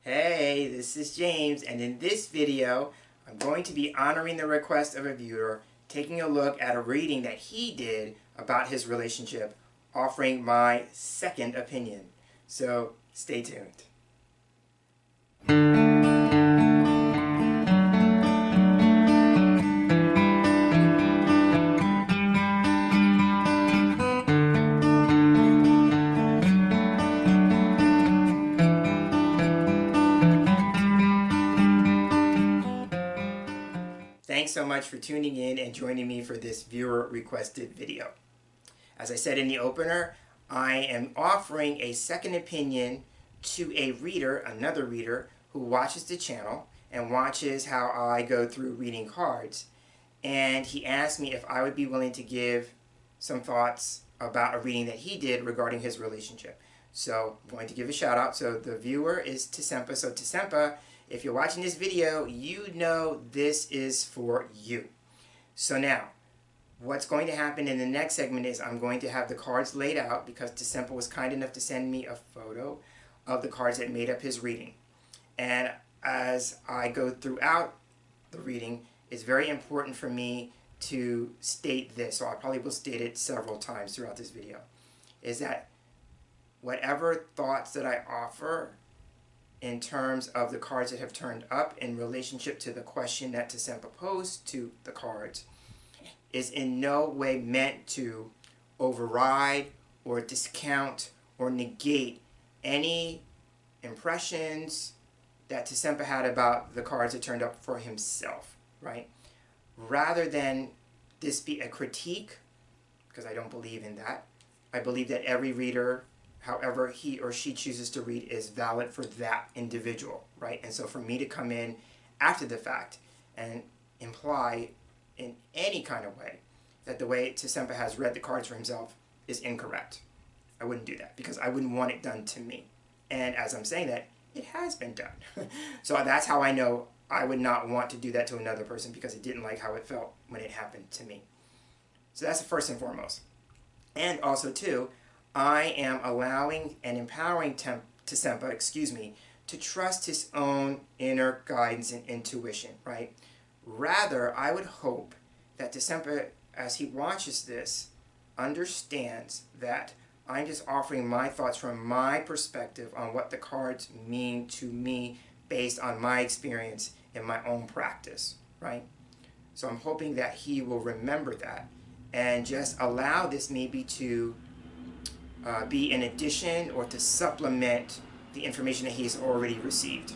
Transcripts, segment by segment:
Hey, this is James, and in this video, I'm going to be honoring the request of a viewer, taking a look at a reading that he did about his relationship, offering my second opinion. So, stay tuned. Thanks so much for tuning in and joining me for this viewer-requested video. As I said in the opener, I am offering a second opinion to a reader, another reader, who watches the channel and watches how I go through reading cards. And he asked me if I would be willing to give some thoughts about a reading that he did regarding his relationship. So I'm going to give a shout out. So the viewer is Tisempa. So Tisempa, if you're watching this video, you know this is for you. So now, what's going to happen in the next segment is I'm going to have the cards laid out because Tisempa was kind enough to send me a photo of the cards that made up his reading. And as I go throughout the reading, it's very important for me to state this, so I probably will state it several times throughout this video, is that whatever thoughts that I offer in terms of the cards that have turned up in relationship to the question that Tisempa posed to the cards is in no way meant to override or discount or negate any impressions that Tisempa had about the cards that turned up for himself, right? Rather than this be a critique, because I don't believe in that, I believe that every reader, however he or she chooses to read, is valid for that individual, right? And so for me to come in after the fact and imply in any kind of way that the way Tisempa has read the cards for himself is incorrect, I wouldn't do that because I wouldn't want it done to me. And as I'm saying that, it has been done. So that's how I know I would not want to do that to another person because it didn't like how it felt when it happened to me. So that's the first and foremost. And also too, I am allowing and empowering Tisempa, to trust his own inner guidance and intuition, right? Rather, I would hope that Tisempa, as he watches this, understands that I'm just offering my thoughts from my perspective on what the cards mean to me based on my experience in my own practice, right? So I'm hoping that he will remember that and just allow this maybe to be an addition or to supplement the information that he's already received.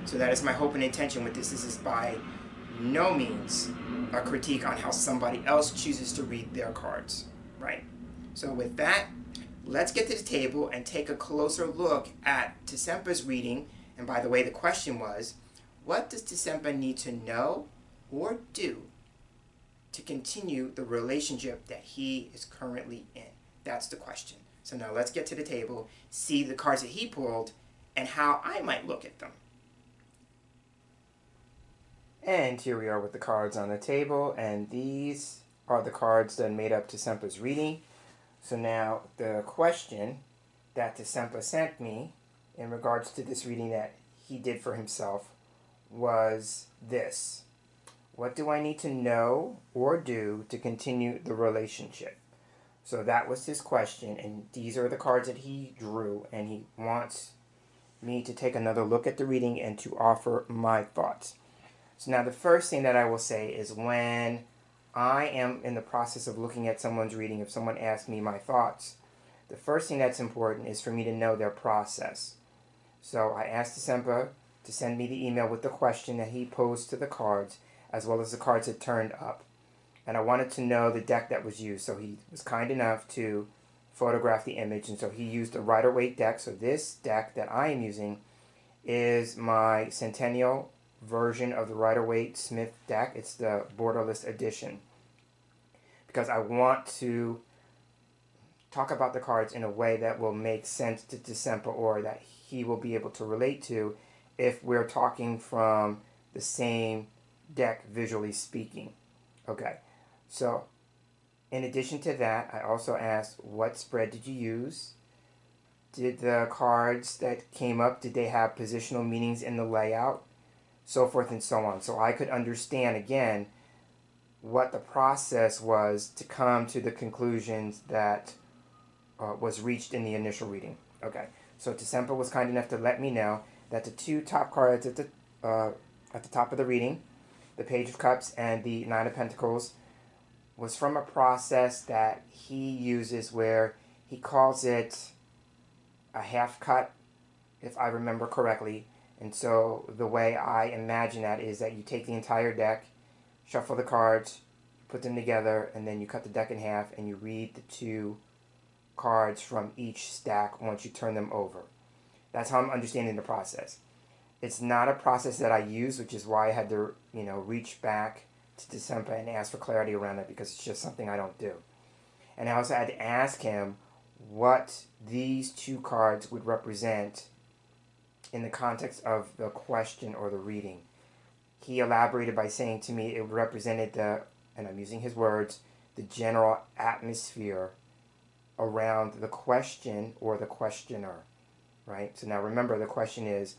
So that is my hope and intention with this. This is by no means a critique on how somebody else chooses to read their cards, right? So with that, let's get to the table and take a closer look at Tisempa's reading. And by the way, the question was, what does Tisempa need to know or do to continue the relationship that he is currently in? That's the question. So now let's get to the table, see the cards that he pulled, and how I might look at them. And here we are with the cards on the table, and these are the cards that made up Tisempa's reading. So now the question that Tisempa sent me in regards to this reading that he did for himself was this. What do I need to know or do to continue the relationship? So that was his question, and these are the cards that he drew, and he wants me to take another look at the reading and to offer my thoughts. So now the first thing that I will say is when I am in the process of looking at someone's reading, if someone asks me my thoughts, the first thing that's important is for me to know their process. So I asked Tisempa to send me the email with the question that he posed to the cards, as well as the cards that turned up. And I wanted to know the deck that was used, so he was kind enough to photograph the image, and so he used a Rider-Waite deck. So this deck that I am using is my Centennial version of the Waite-Smith deck. It's the borderless edition, because I want to talk about the cards in a way that will make sense to Tisempa, or that he will be able to relate to if we're talking from the same deck, visually speaking. Okay, so in addition to that, I also asked, what spread did you use? Did the cards that came up, did they have positional meanings in the layout? So forth and so on. So I could understand, again, what the process was to come to the conclusions that was reached in the initial reading. Okay, so Tisempa was kind enough to let me know that the two top cards at the top of the reading, the Page of Cups and the Nine of Pentacles, was from a process that he uses where he calls it a half cut, if I remember correctly. And so the way I imagine that is that you take the entire deck, shuffle the cards, put them together, and then you cut the deck in half and you read the two cards from each stack once you turn them over. That's how I'm understanding the process. It's not a process that I use, which is why I had to, reach back to December and ask for clarity around it, because it's just something I don't do. And I also had to ask him what these two cards would represent in the context of the question or the reading. He elaborated by saying to me it represented and I'm using his words, the general atmosphere around the question or the questioner, right? So now remember, the question is,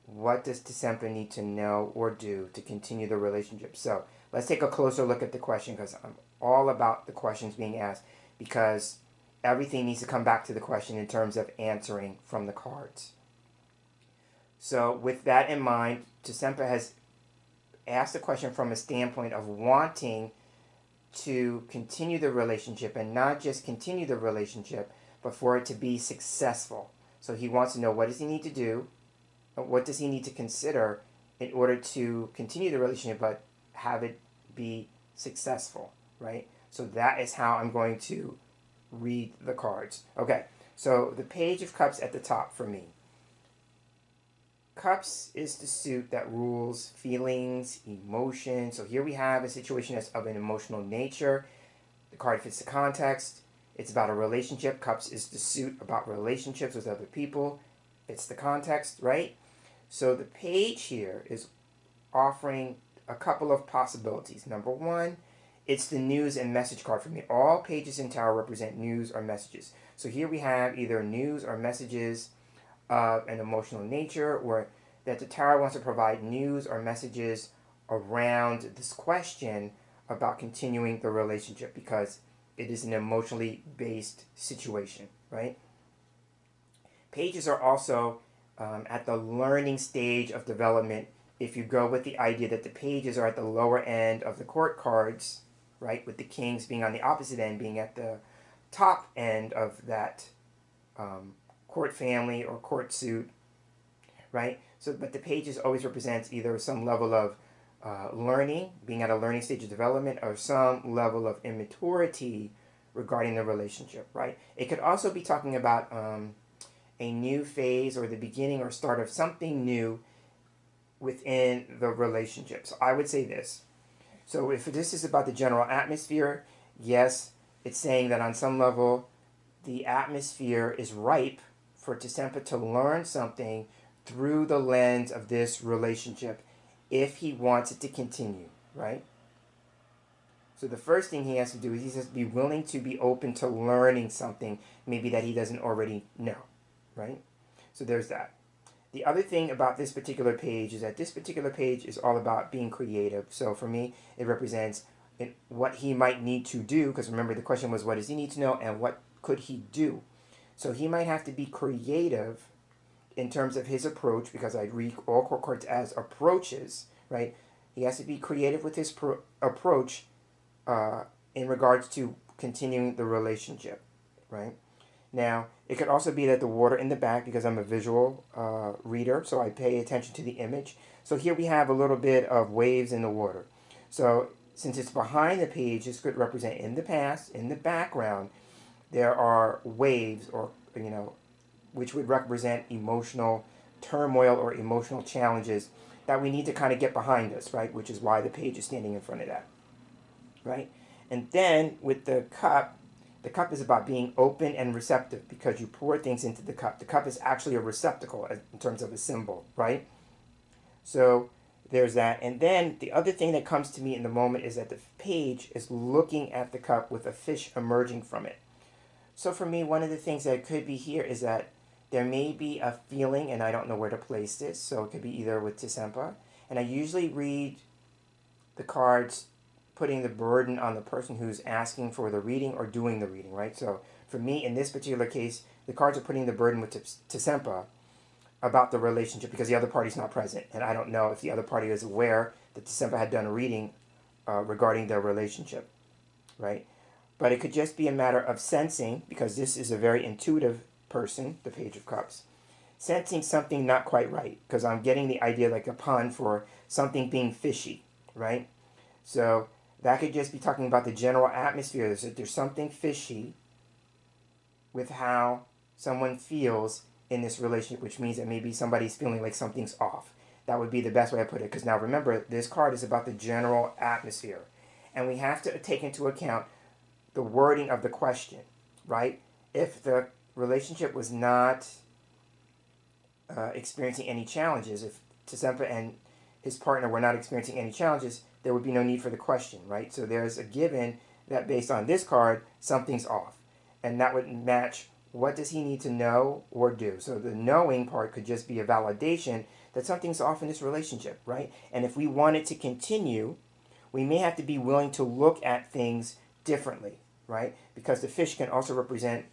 what does Tisempa need to know or do to continue the relationship? So let's take a closer look at the question, because I'm all about the questions being asked, because everything needs to come back to the question in terms of answering from the cards. So with that in mind, Tisempa has asked the question from a standpoint of wanting to continue the relationship, and not just continue the relationship, but for it to be successful. So he wants to know, what does he need to do? What does he need to consider in order to continue the relationship but have it be successful, right? So that is how I'm going to read the cards. Okay, so the Page of Cups at the top for me. Cups is the suit that rules feelings, emotions. So here we have a situation that's of an emotional nature. The card fits the context. It's about a relationship. Cups is the suit about relationships with other people. It's the context, right? So the page here is offering a couple of possibilities. Number one, it's the news and message card for me. All pages in Tarot represent news or messages. So here we have either news or messages of an emotional nature, or that the Tarot wants to provide news or messages around this question about continuing the relationship, because it is an emotionally based situation, right? Pages are also at the learning stage of development. If you go with the idea that the pages are at the lower end of the court cards, right, with the kings being on the opposite end, being at the top end of that court family or court suit, right? So, but the pages always represents either some level of learning, being at a learning stage of development, or some level of immaturity regarding the relationship, right? It could also be talking about a new phase or the beginning or start of something new within the relationship. So I would say this. So if this is about the general atmosphere, yes, it's saying that on some level the atmosphere is ripe for Tisempa to learn something through the lens of this relationship if he wants it to continue, right? So the first thing he has to do is he has to be willing to be open to learning something maybe that he doesn't already know, right? So there's that. The other thing about this particular page is that this particular page is all about being creative. So for me, it represents what he might need to do, because remember the question was, what does he need to know and what could he do? So he might have to be creative in terms of his approach, because I read all court cards as approaches, right? He has to be creative with his approach in regards to continuing the relationship, right? Now, it could also be that the water in the back, because I'm a visual reader, so I pay attention to the image. So here we have a little bit of waves in the water. So since it's behind the page, this could represent in the past, in the background, there are waves, or, which would represent emotional turmoil or emotional challenges that we need to kind of get behind us, right? Which is why the page is standing in front of that, right? And then with the cup is about being open and receptive, because you pour things into the cup. The cup is actually a receptacle in terms of a symbol, right? So there's that. And then the other thing that comes to me in the moment is that the page is looking at the cup with a fish emerging from it. So for me, one of the things that could be here is that there may be a feeling, and I don't know where to place this, so it could be either with Tisempa, and I usually read the cards putting the burden on the person who's asking for the reading or doing the reading, right? So for me, in this particular case, the cards are putting the burden with Tisempa about the relationship because the other party's not present, and I don't know if the other party is aware that Tisempa had done a reading regarding their relationship, right? But it could just be a matter of sensing, because this is a very intuitive person, the Page of Cups, sensing something not quite right, because I'm getting the idea like a pun for something being fishy, right? So that could just be talking about the general atmosphere. There's something fishy with how someone feels in this relationship, which means that maybe somebody's feeling like something's off. That would be the best way to put it, because now remember, this card is about the general atmosphere. And we have to take into account the wording of the question, right? If the relationship was not experiencing any challenges, if Tisempa and his partner were not experiencing any challenges, there would be no need for the question, right? So there's a given that based on this card, something's off. And that would match what does he need to know or do. So the knowing part could just be a validation that something's off in this relationship, right? And if we want it to continue, we may have to be willing to look at things differently, right? Because the fish can also represent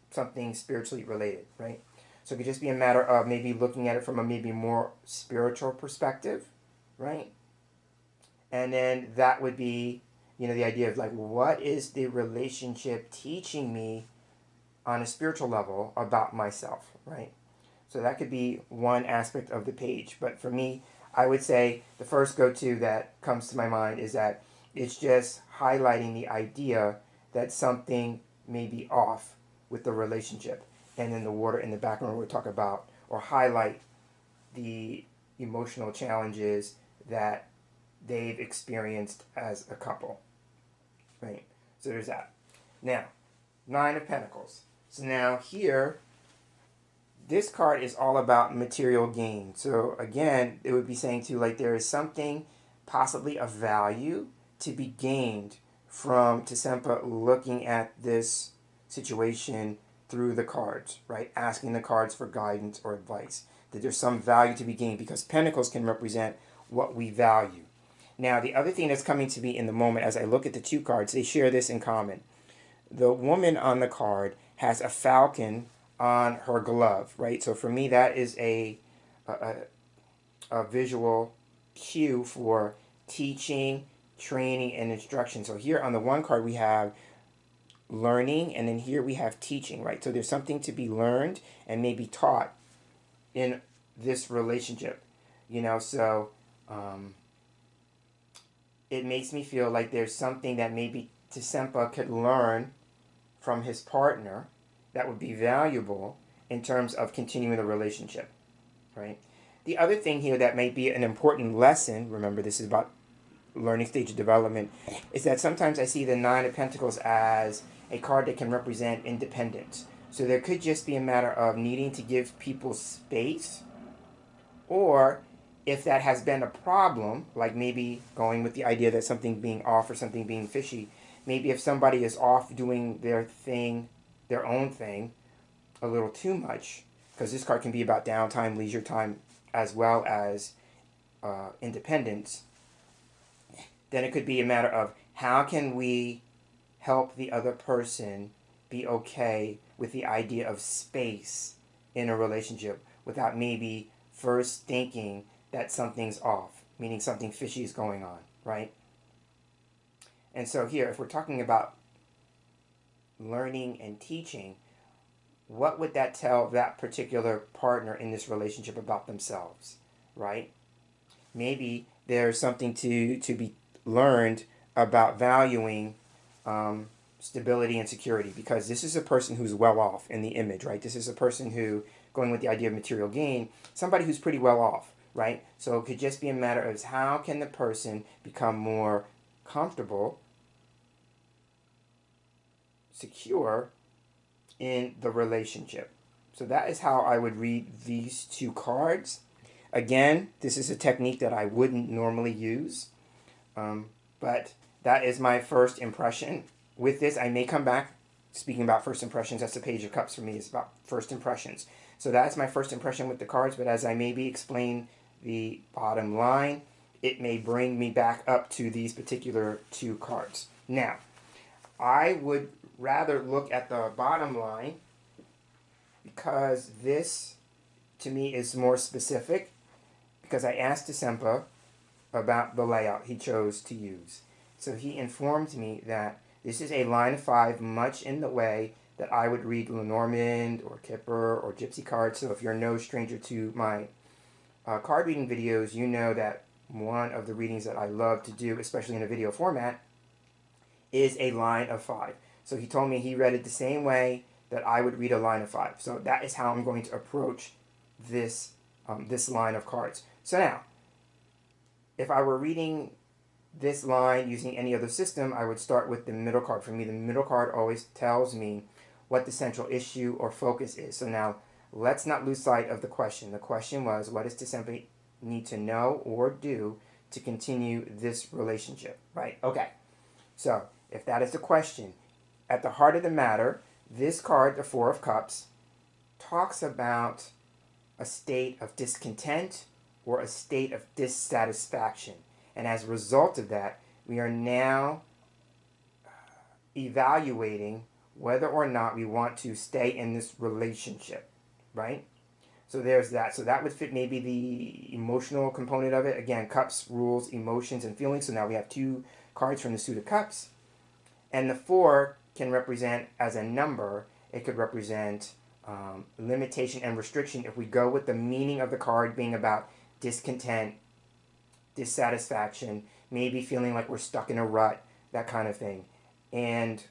something spiritually related, right? So it could just be a matter of maybe looking at it from a maybe more spiritual perspective, right? And then that would be, the idea of like, what is the relationship teaching me on a spiritual level about myself, right? So that could be one aspect of the page. But for me, I would say the first go-to that comes to my mind is that it's just highlighting the idea that something may be off with the relationship. And then the water in the background we'll talk about or highlight the emotional challenges that they've experienced as a couple, right? So there's that. Now, Nine of Pentacles. So now here, this card is all about material gain. So again, it would be saying too, like there is something possibly of value to be gained from Tisempa looking at this situation through the cards, right? Asking the cards for guidance or advice. That there's some value to be gained because Pentacles can represent what we value. Now, the other thing that's coming to me in the moment as I look at the two cards, they share this in common. The woman on the card has a falcon on her glove, right? So for me, that is a visual cue for teaching, training, and instruction. So here on the one card, we have learning, and then here we have teaching, right? So there's something to be learned and maybe taught in this relationship, so it makes me feel like there's something that maybe Tisempa could learn from his partner that would be valuable in terms of continuing the relationship, right? The other thing here that may be an important lesson, remember this is about learning stage of development, is that sometimes I see the Nine of Pentacles as a card that can represent independence. So there could just be a matter of needing to give people space, or if that has been a problem, like maybe going with the idea that something being off or something being fishy, maybe if somebody is off doing their thing, their own thing, a little too much, because this card can be about downtime, leisure time, as well as independence, then it could be a matter of how can we help the other person be okay with the idea of space in a relationship without maybe first thinking that something's off, meaning something fishy is going on, right? And so here, if we're talking about learning and teaching, what would that tell that particular partner in this relationship about themselves, right? Maybe there's something to be learned about valuing stability and security, because this is a person who's well off in the image, right? This is a person who, going with the idea of material gain, somebody who's pretty well off, right? So it could just be a matter of how can the person become more comfortable, secure in the relationship. So that is how I would read these two cards. Again, this is a technique that I wouldn't normally use, but that is my first impression. With this, I may come back speaking about first impressions, that's the Page of Cups for me. It's about first impressions. So that's my first impression with the cards, but as I maybe explain the bottom line, it may bring me back up to these particular two cards. Now, I would rather look at the bottom line because this, to me, is more specific, because I asked Disempa about the layout he chose to use. So he informed me that this is a line of 5, much in the way that I would read Lenormand or Kipper or Gypsy cards. So if you're no stranger to my card reading videos, you know that one of the readings that I love to do, especially in a video format, is a line of 5. So he told me he read it the same way that I would read a line of 5. So that is how I'm going to approach this, this line of cards. So now, if I were reading this line using any other system, I would start with the middle card. For me, the middle card always tells me what the central issue or focus is. So now, let's not lose sight of the question. The question was, what does Disempa need to know or do to continue this relationship, right? Okay, so if that is the question, at the heart of the matter, this card, the Four of Cups, talks about a state of discontent or a state of dissatisfaction. And as a result of that, we are now evaluating whether or not we want to stay in this relationship, right? So there's that. So that would fit maybe the emotional component of it. Again, Cups rules emotions and feelings. So now we have 2 cards from the suit of Cups. And the 4 can represent, as a number, it could represent limitation and restriction if we go with the meaning of the card being about discontent, dissatisfaction, maybe feeling like we're stuck in a rut, that kind of thing. And,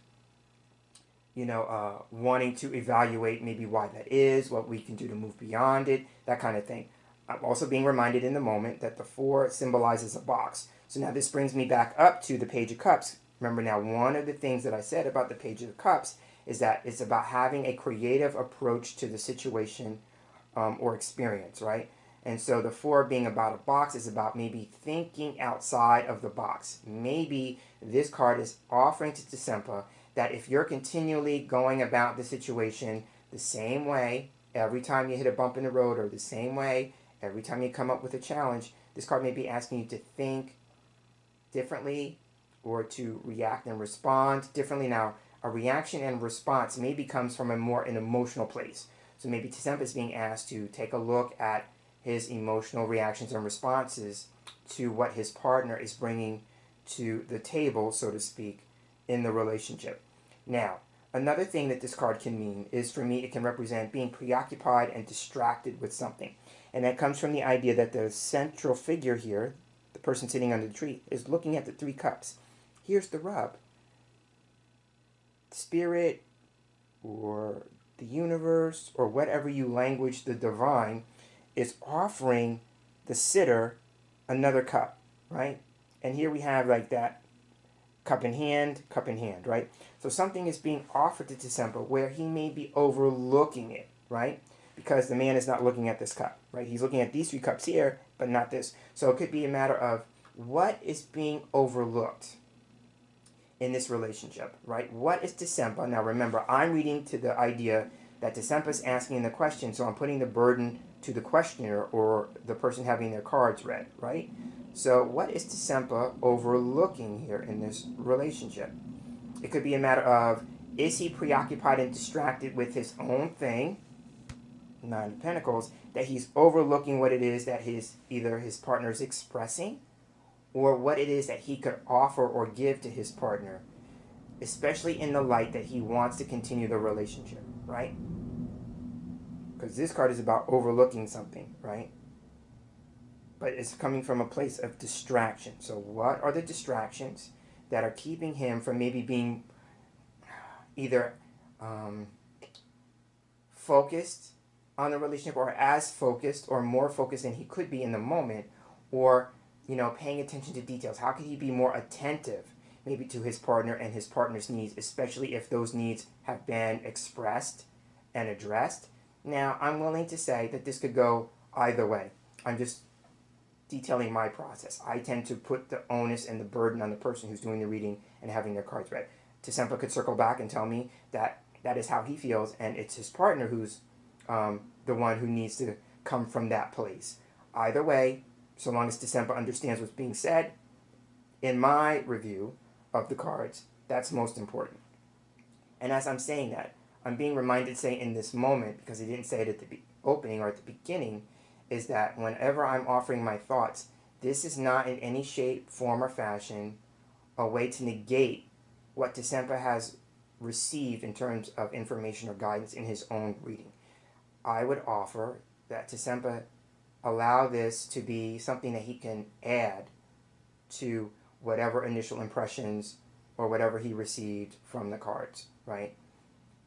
you know, wanting to evaluate maybe why that is, what we can do to move beyond it, that kind of thing. I'm also being reminded in the moment that the 4 symbolizes a box. So now this brings me back up to the Page of Cups. Remember now, one of the things that I said about the Page of Cups is that it's about having a creative approach to the situation or experience, right? And so the 4 being about a box is about maybe thinking outside of the box. Maybe this card is offering to Disempa that if you're continually going about the situation the same way every time you hit a bump in the road, or the same way every time you come up with a challenge, this card may be asking you to think differently or to react and respond differently. Now, a reaction and response maybe comes from an emotional place. So maybe Disempa is being asked to take a look at his emotional reactions and responses to what his partner is bringing to the table, so to speak, in the relationship. Now, another thing that this card can mean is, for me, it can represent being preoccupied and distracted with something. And that comes from the idea that the central figure here, the person sitting under the tree, is looking at the 3 cups. Here's the rub. Spirit, or the universe, or whatever you language the divine, is offering the sitter another cup, right? And here we have like that cup in hand, right? So something is being offered to Disempa where he may be overlooking it, right? Because the man is not looking at this cup, right? He's looking at these 3 cups here, but not this. So it could be a matter of what is being overlooked in this relationship, right? What is Disempa? Now remember, I'm reading to the idea that Disempa is asking the question, so I'm putting the burden to the questioner or the person having their cards read, right? So what is Disempa overlooking here in this relationship? It could be a matter of, is he preoccupied and distracted with his own thing, 9 of Pentacles, that he's overlooking what it is that either his partner is expressing, or what it is that he could offer or give to his partner, especially in the light that he wants to continue the relationship, right? Because this card is about overlooking something, right? But it's coming from a place of distraction. So what are the distractions that are keeping him from maybe being either focused on the relationship, or as focused or more focused than he could be in the moment, or, you know, paying attention to details? How could he be more attentive maybe to his partner and his partner's needs, especially if those needs have been expressed and addressed? Now, I'm willing to say that this could go either way. I'm just detailing my process. I tend to put the onus and the burden on the person who's doing the reading and having their cards read. Tisempa could circle back and tell me that that is how he feels, and it's his partner who's the one who needs to come from that place. Either way, so long as Tisempa understands what's being said, in my review of the cards, that's most important. And as I'm saying that, I'm being reminded, say, in this moment, because he didn't say it at the opening or at the beginning, is that whenever I'm offering my thoughts, this is not in any shape, form, or fashion a way to negate what Tisempa has received in terms of information or guidance in his own reading. I would offer that Tisempa allow this to be something that he can add to whatever initial impressions or whatever he received from the cards, right?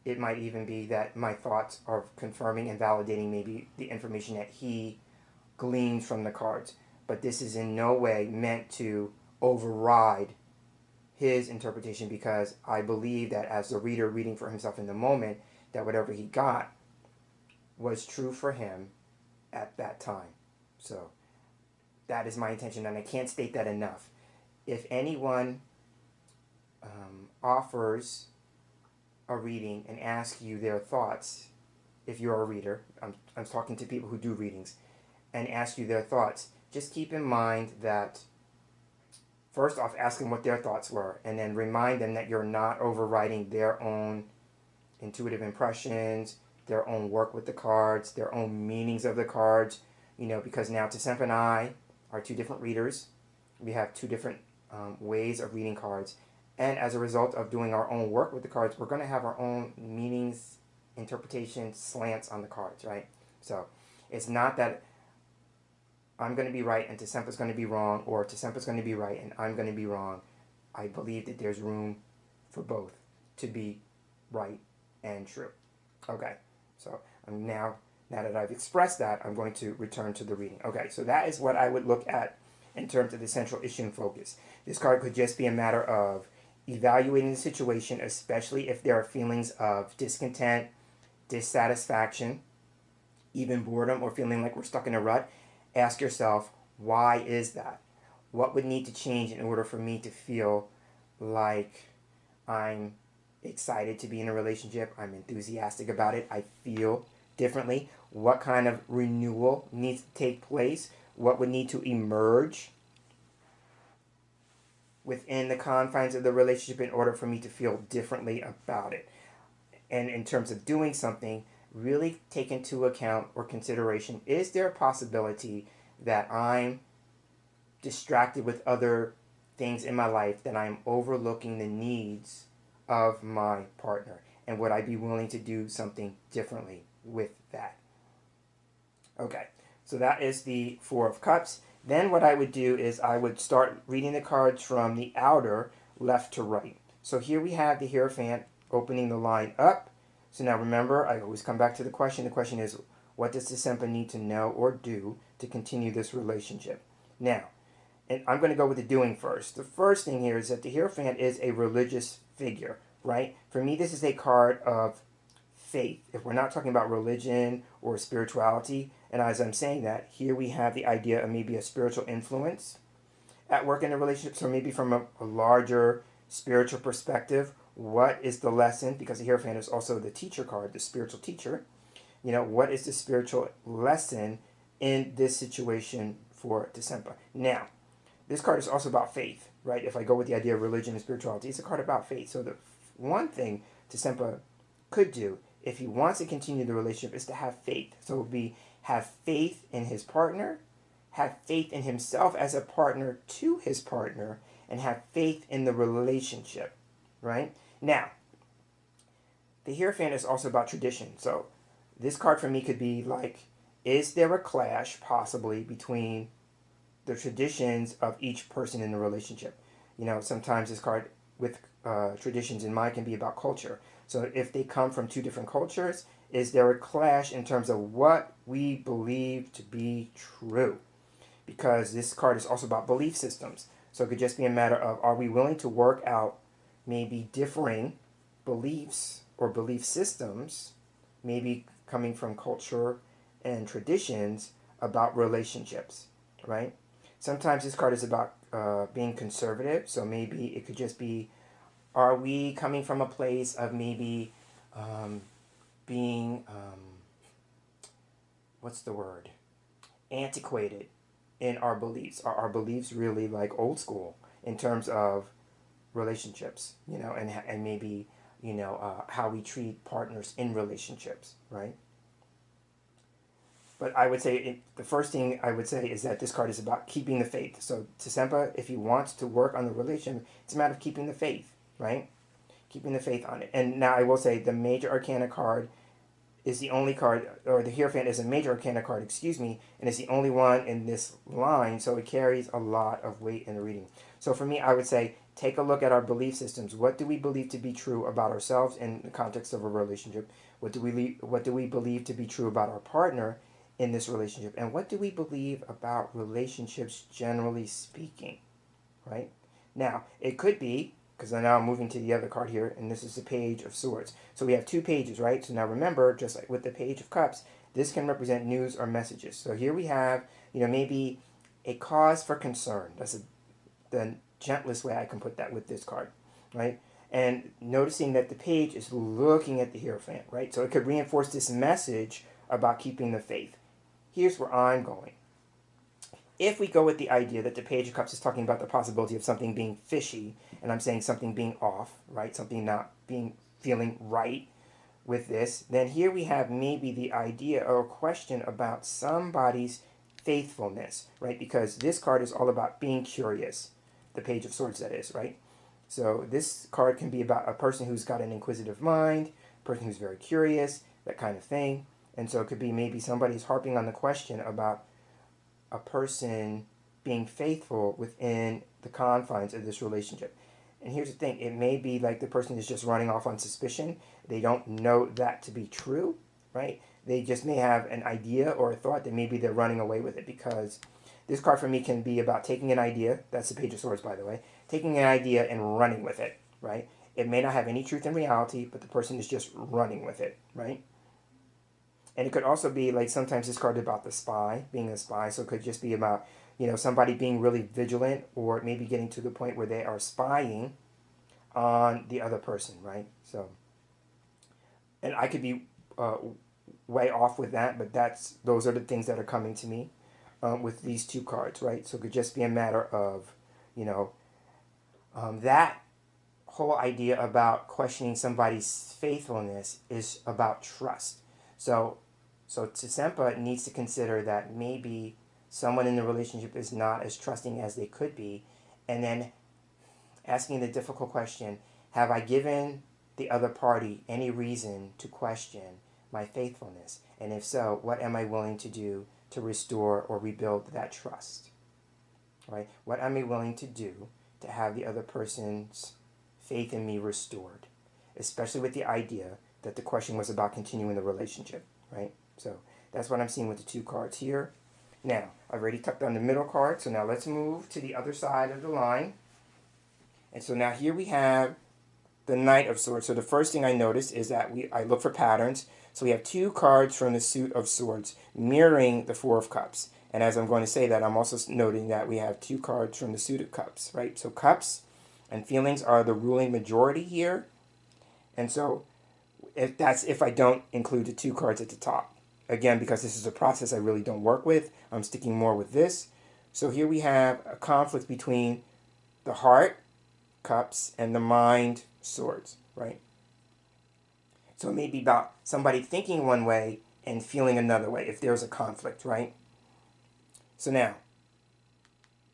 It might even be that my thoughts are confirming and validating maybe the information that he gleaned from the cards. But this is in no way meant to override his interpretation, because I believe that as the reader reading for himself in the moment, that whatever he got was true for him at that time. So that is my intention, and I can't state that enough. If anyone offers a reading and asks you their thoughts, if you're a reader, I'm talking to people who do readings, and ask you their thoughts, just keep in mind that first off, ask them what their thoughts were, and then remind them that you're not overriding their own intuitive impressions, their own work with the cards, their own meanings of the cards, because now Tisempa and I are two different readers. We have two different ways of reading cards, and as a result of doing our own work with the cards, we're going to have our own meanings, interpretations, slants on the cards, right? So it's not that I'm going to be right and Tisempa's going to be wrong, or Tisempa's going to be right and I'm going to be wrong. I believe that there's room for both to be right and true. Okay, so now that I've expressed that, I'm going to return to the reading. Okay, so that is what I would look at in terms of the central issue and focus. This card could just be a matter of evaluating the situation, especially if there are feelings of discontent, dissatisfaction, even boredom, or feeling like we're stuck in a rut. Ask yourself, why is that? What would need to change in order for me to feel like I'm excited to be in a relationship, I'm enthusiastic about it, I feel differently? What kind of renewal needs to take place? What would need to emerge within the confines of the relationship in order for me to feel differently about it? And in terms of doing something, really take into account or consideration, is there a possibility that I'm distracted with other things in my life, that I'm overlooking the needs of my partner? And would I be willing to do something differently with that? Okay, so that is the Four of Cups. Then what I would do is I would start reading the cards from the outer left to right. So here we have the Hierophant opening the line up. So now remember, I always come back to the question. The question is, what does Tisempa need to know or do to continue this relationship? Now, and I'm going to go with the doing first. The first thing here is that the Hierophant is a religious figure, right? For me, this is a card of faith. If we're not talking about religion or spirituality, and as I'm saying that, here we have the idea of maybe a spiritual influence at work in a relationship. So maybe from a larger spiritual perspective, what is the lesson? Because the Hierophant is also the teacher card, the spiritual teacher. What is the spiritual lesson in this situation for Tisempa? Now, this card is also about faith, right? If I go with the idea of religion and spirituality, it's a card about faith. So the one thing Tisempa could do, if he wants to continue the relationship, is to have faith. So it would be have faith in his partner, have faith in himself as a partner to his partner, and have faith in the relationship, right? Now, the Hierophant is also about tradition. So this card for me could be like, is there a clash possibly between the traditions of each person in the relationship? Sometimes this card with traditions in mind can be about culture. So if they come from two different cultures, is there a clash in terms of what we believe to be true? Because this card is also about belief systems. So it could just be a matter of, are we willing to work out maybe differing beliefs or belief systems, maybe coming from culture and traditions about relationships, right? Sometimes this card is about being conservative, so maybe it could just be Are we coming from a place of maybe being, what's the word? Antiquated in our beliefs? Are our beliefs really like old school in terms of relationships, and maybe, how we treat partners in relationships, right? But I would say the first thing I would say is that this card is about keeping the faith. So Tsempa, if he wants to work on the relation, it's a matter of keeping the faith, right? Keeping the faith on it. And now I will say the Major Arcana card is the only card, or the Hierophant is a Major Arcana card, excuse me, and it's the only one in this line, so it carries a lot of weight in the reading. So for me, I would say take a look at our belief systems. What do we believe to be true about ourselves in the context of a relationship? What do we believe to be true about our partner in this relationship? And what do we believe about relationships generally speaking, right? Now, it could be, because now I'm moving to the other card here, and this is the Page of Swords. So we have two pages, right? So now remember, just like with the Page of Cups, this can represent news or messages. So here we have, maybe a cause for concern. That's the gentlest way I can put that with this card, right? And noticing that the page is looking at the Hierophant, right? So it could reinforce this message about keeping the faith. Here's where I'm going. If we go with the idea that the Page of Cups is talking about the possibility of something being fishy, and I'm saying something being off, right? Something not feeling right with this, then here we have maybe the idea or question about somebody's faithfulness, right? Because this card is all about being curious. The Page of Swords, that is, right? So this card can be about a person who's got an inquisitive mind, a person who's very curious, that kind of thing. And so it could be maybe somebody's harping on the question about a person being faithful within the confines of this relationship. And here's the thing, it may be like the person is just running off on suspicion. They don't know that to be true, right? They just may have an idea or a thought that maybe they're running away with it, because this card for me can be about taking an idea, that's the Page of Swords, by the way, taking an idea and running with it, right? It may not have any truth in reality, but the person is just running with it, right? And it could also be like sometimes this card is about the spy, being a spy. So it could just be about, somebody being really vigilant, or maybe getting to the point where they are spying on the other person, right? So, and I could be way off with that, but those are the things that are coming to me with these two cards, right? So it could just be a matter of, that whole idea about questioning somebody's faithfulness is about trust. So Tsempa needs to consider that maybe someone in the relationship is not as trusting as they could be, and then asking the difficult question, have I given the other party any reason to question my faithfulness? And if so, what am I willing to do to restore or rebuild that trust? Right? What am I willing to do to have the other person's faith in me restored? Especially with the idea that the question was about continuing the relationship, right? So that's what I'm seeing with the two cards here. Now, I've already tucked on the middle card, so now let's move to the other side of the line. And so now here we have the Knight of Swords. So the first thing I noticed is that I look for patterns. So we have two cards from the Suit of Swords mirroring the Four of Cups. And as I'm going to say that, I'm also noting that we have two cards from the Suit of Cups, right? So cups and feelings are the ruling majority here. And so if I don't include the two cards at the top. Again, because this is a process I really don't work with, I'm sticking more with this. So here we have a conflict between the heart, cups, and the mind, swords, right? So it may be about somebody thinking one way and feeling another way if there's a conflict, right? So now,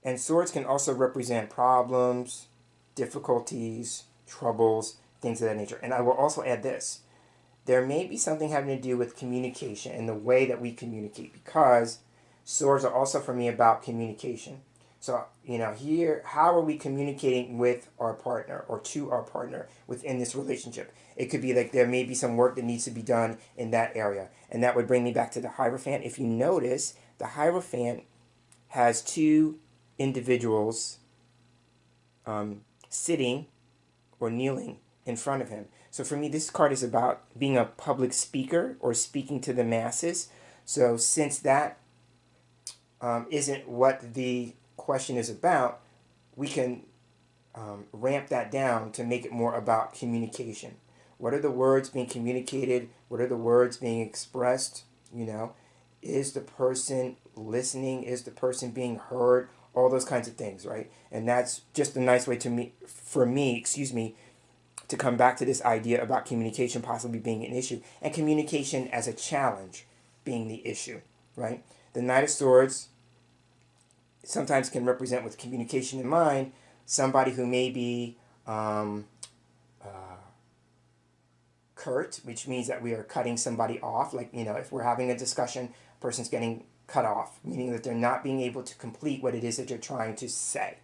and swords can also represent problems, difficulties, troubles, things of that nature. And I will also add this. There may be something having to do with communication and the way that we communicate, because swords are also for me about communication. So, here, how are we communicating with our partner or to our partner within this relationship? It could be like there may be some work that needs to be done in that area. And that would bring me back to the Hierophant. If you notice, the Hierophant has two individuals sitting or kneeling in front of him. So for me, this card is about being a public speaker or speaking to the masses. So since that isn't what the question is about, we can ramp that down to make it more about communication. What are the words being communicated? What are the words being expressed? You know, is the person listening? Is the person being heard? All those kinds of things, right? And that's just a nice way for me, to come back to this idea about communication possibly being an issue and communication as a challenge being the issue, right? The Knight of Swords sometimes can represent, with communication in mind, somebody who may be curt, which means that we are cutting somebody off. Like, if we're having a discussion, a person's getting cut off, meaning that they're not being able to complete what it is that you're trying to say,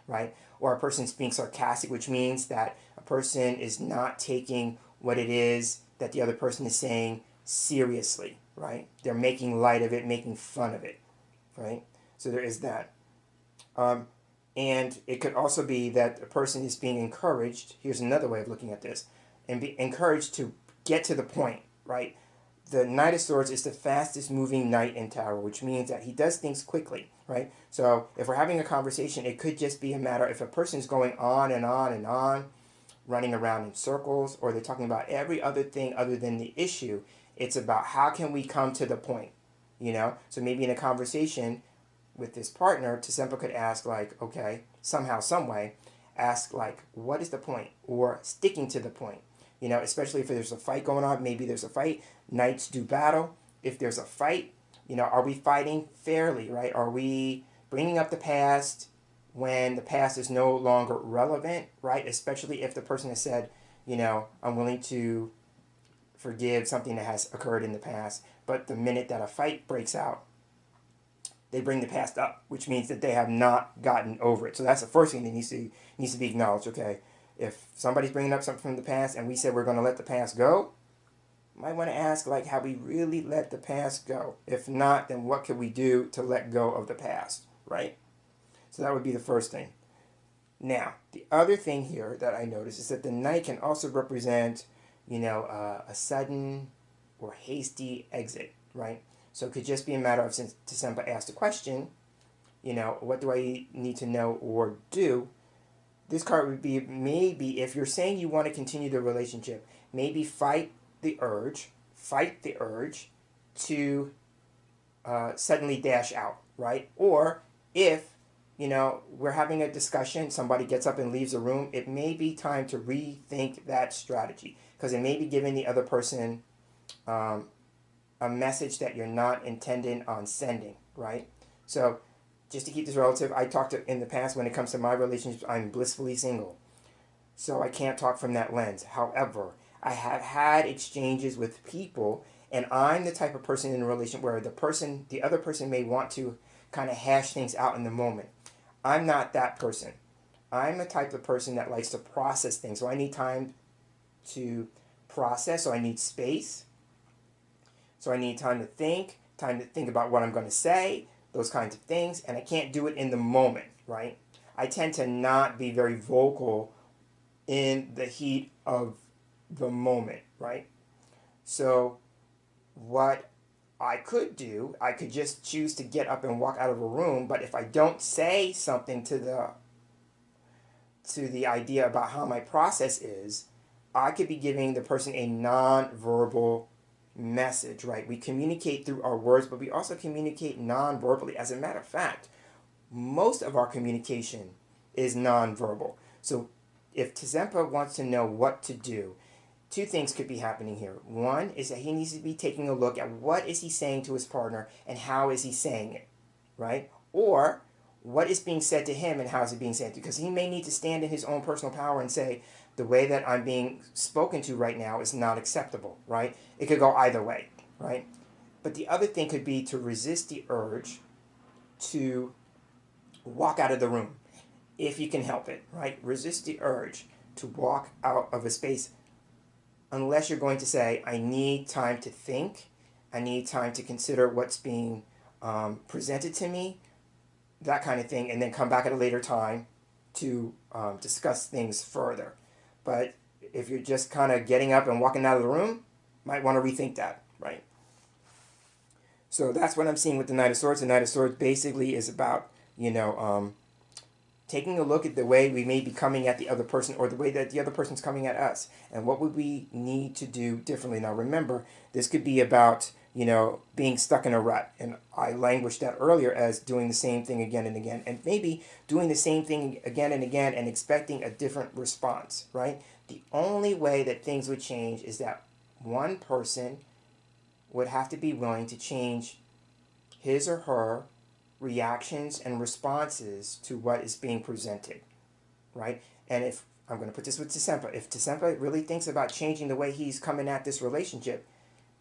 right? Or a person's being sarcastic, which means that a person is not taking what it is that the other person is saying seriously, right? They're making light of it, making fun of it, right? So there is that. And it could also be that a person is being encouraged. Here's another way of looking at this. And be encouraged to get to the point, right? The Knight of Swords is the fastest moving knight in tarot, which means that he does things quickly, right? So if we're having a conversation, it could just be a matter, if a person's going on and on and on, running around in circles, or they're talking about every other thing other than the issue, it's about how can we come to the point, So maybe in a conversation with this partner, Tisempa could ask, like, okay, somehow, some way, ask, like, what is the point? Or sticking to the point. Especially if there's a fight going on, maybe there's a fight. Knights do battle. If there's a fight, are we fighting fairly, right? Are we bringing up the past when the past is no longer relevant, right? Especially if the person has said, I'm willing to forgive something that has occurred in the past, but the minute that a fight breaks out, they bring the past up, which means that they have not gotten over it. So that's the first thing that needs to be acknowledged, okay? If somebody's bringing up something from the past and we said we're going to let the past go, you might want to ask, like, have we really let the past go? If not, then what can we do to let go of the past, right? So that would be the first thing. Now, the other thing here that I noticed is that the Knight can also represent, a sudden or hasty exit, right? So it could just be a matter of, since Tisempa asked a question, what do I need to know or do? This card would be, maybe if you're saying you want to continue the relationship, maybe fight the urge to suddenly dash out, right? Or if, we're having a discussion, somebody gets up and leaves the room, it may be time to rethink that strategy, because it may be giving the other person a message that you're not intending on sending, right? So just to keep this relative, I talked in the past, when it comes to my relationships, I'm blissfully single. So I can't talk from that lens. However, I have had exchanges with people, and I'm the type of person in a relationship where the other person may want to kind of hash things out in the moment. I'm not that person. I'm the type of person that likes to process things. So I need time to process, so I need space. So I need time to think about what I'm going to say, those kinds of things, and I can't do it in the moment, right? I tend to not be very vocal in the heat of the moment, right? So what I could do, I could just choose to get up and walk out of a room, but if I don't say something to the idea about how my process is, I could be giving the person a non-verbal message, right? We communicate through our words, but we also communicate non-verbally. As a matter of fact, most of our communication is non-verbal. So if Tisempa wants to know what to do, two things could be happening here. One is that he needs to be taking a look at what is he saying to his partner and how is he saying it, right? Or what is being said to him and how is it being said to, because he may need to stand in his own personal power and say, the way that I'm being spoken to right now is not acceptable, right? It could go either way, right? But the other thing could be to resist the urge to walk out of the room, if you can help it, right? Resist the urge to walk out of a space, unless you're going to say, I need time to think, I need time to consider what's being presented to me, that kind of thing, and then come back at a later time to discuss things further. But if you're just kind of getting up and walking out of the room, might want to rethink that, right? So that's what I'm seeing with the Knight of Swords. The Knight of Swords basically is about, taking a look at the way we may be coming at the other person or the way that the other person's coming at us, and what would we need to do differently. Now remember, this could be about, being stuck in a rut, and I languished that earlier as doing the same thing again and again, and maybe doing the same thing again and again and expecting a different response, right? The only way that things would change is that one person would have to be willing to change his or her reactions and responses to what is being presented, right? And if I'm going to put this with Tisempa, if Tisempa really thinks about changing the way he's coming at this relationship,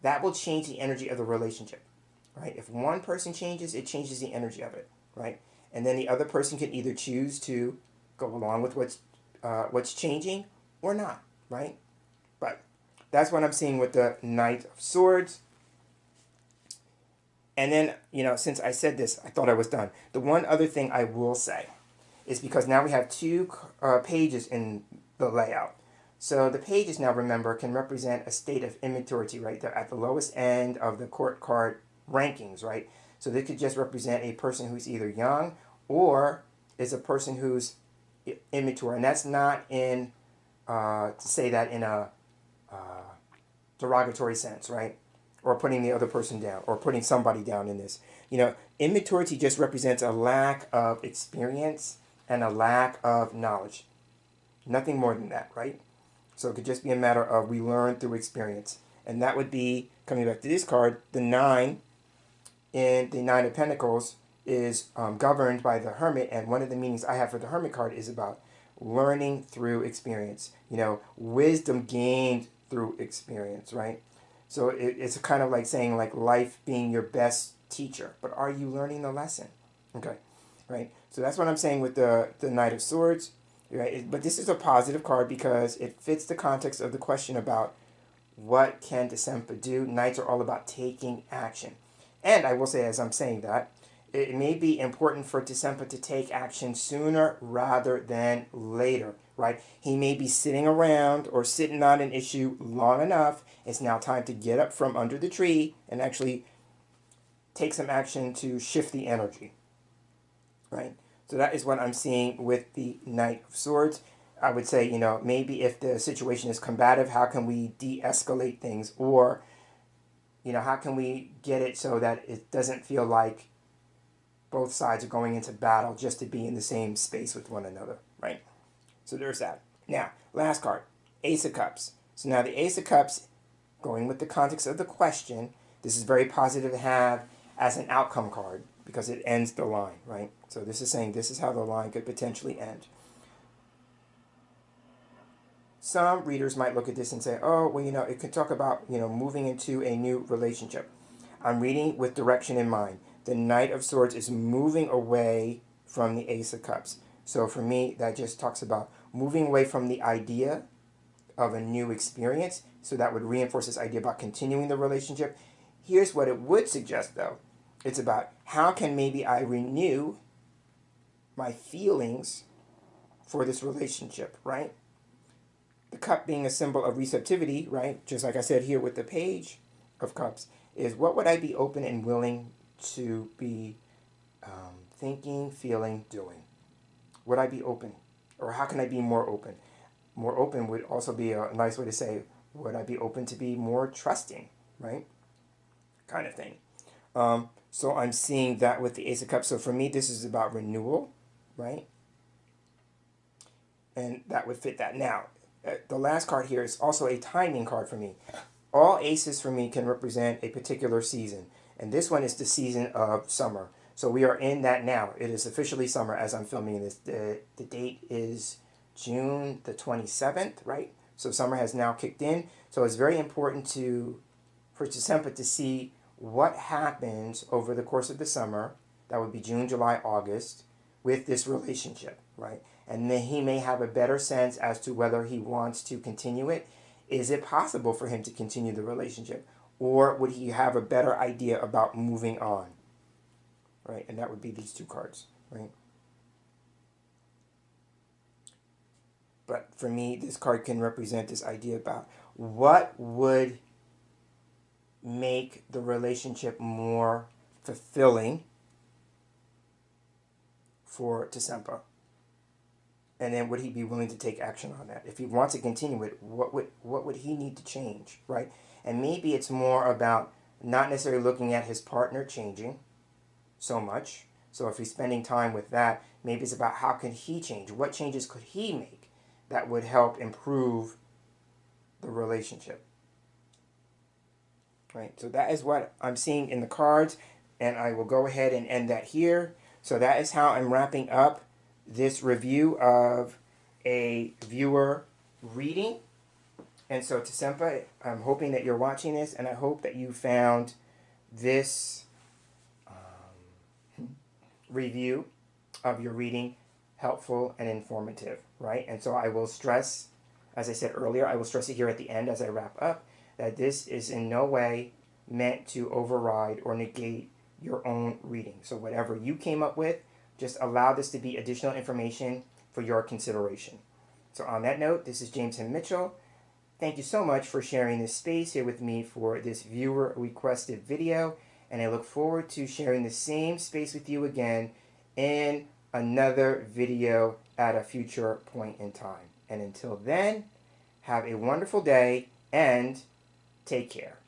that will change the energy of the relationship, right? If one person changes, it changes the energy of it, right? And then the other person can either choose to go along with what's changing or not, right? But that's what I'm seeing with the Knight of Swords. And then, since I said this, I thought I was done. The one other thing I will say is, because now we have two pages in the layout. So the pages now, remember, can represent a state of immaturity, right? They're at the lowest end of the court card rankings, right? So they could just represent a person who's either young or is a person who's immature. And that's not in, to say that in a derogatory sense, right? Or putting the other person down, or putting somebody down in this. Immaturity just represents a lack of experience and a lack of knowledge. Nothing more than that, right? So it could just be a matter of we learn through experience. And that would be, coming back to this card, the 9 in the 9 of Pentacles is governed by the Hermit. And one of the meanings I have for the Hermit card is about learning through experience. Wisdom gained through experience, right? So it's kind of like saying, like, life being your best teacher. But are you learning the lesson? Okay, right? So that's what I'm saying with the Knight of Swords. Right? But this is a positive card because it fits the context of the question about what can Tisempa do. Knights are all about taking action. And I will say, as I'm saying that, it may be important for Tisempa to take action sooner rather than later, right? He may be sitting around or sitting on an issue long enough. It's now time to get up from under the tree and actually take some action to shift the energy, right? So that is what I'm seeing with the Knight of Swords. I would say, maybe if the situation is combative, how can we de-escalate things? Or, how can we get it so that it doesn't feel like both sides are going into battle just to be in the same space with one another, right? So there's that. Now, last card, Ace of Cups. So now the Ace of Cups, going with the context of the question, this is very positive to have as an outcome card because it ends the line, right? So this is saying this is how the line could potentially end. Some readers might look at this and say, oh, well, it could talk about, moving into a new relationship. I'm reading with direction in mind. The Knight of Swords is moving away from the Ace of Cups. So for me, that just talks about moving away from the idea of a new experience. So that would reinforce this idea about continuing the relationship. Here's what it would suggest, though. It's about how can maybe I renew my feelings for this relationship, right? The cup being a symbol of receptivity, right? Just like I said here with the Page of Cups, is what would I be open and willing to be thinking, feeling, doing? Would I be open? Or how can I be more open? More open would also be a nice way to say, would I be open to be more trusting, right? Kind of thing. So I'm seeing that with the Ace of Cups. So for me, this is about renewal, right? And that would fit that. Now, the last card here is also a timing card for me. All aces for me can represent a particular season. And this one is the season of summer. So we are in that now. It is officially summer as I'm filming this. The date is June the 27th, right? So summer has now kicked in. So it's very important for Tisempa to see what happens over the course of the summer. That would be June, July, August, with this relationship, right? And then he may have a better sense as to whether he wants to continue it. Is it possible for him to continue the relationship? Or would he have a better idea about moving on? Right? And that would be these two cards, right? But for me, this card can represent this idea about what would make the relationship more fulfilling for Tisempa. And then would he be willing to take action on that? If he wants to continue it, what would he need to change, right? And maybe it's more about not necessarily looking at his partner changing so much. So if he's spending time with that, maybe it's about how can he change? What changes could he make that would help improve the relationship? Right? So that is what I'm seeing in the cards, and I will go ahead and end that here. So that is how I'm wrapping up this review of a viewer reading. And so, Tsempa, I'm hoping that you're watching this, and I hope that you found this review of your reading helpful and informative, right? And so I will stress, as I said earlier, I will stress it here at the end as I wrap up, that this is in no way meant to override or negate your own reading. So whatever you came up with, just allow this to be additional information for your consideration. So on that note, this is James Himm Mitchell. Thank you so much for sharing this space here with me for this viewer requested video, and I look forward to sharing the same space with you again in another video at a future point in time. And until then, have a wonderful day and take care.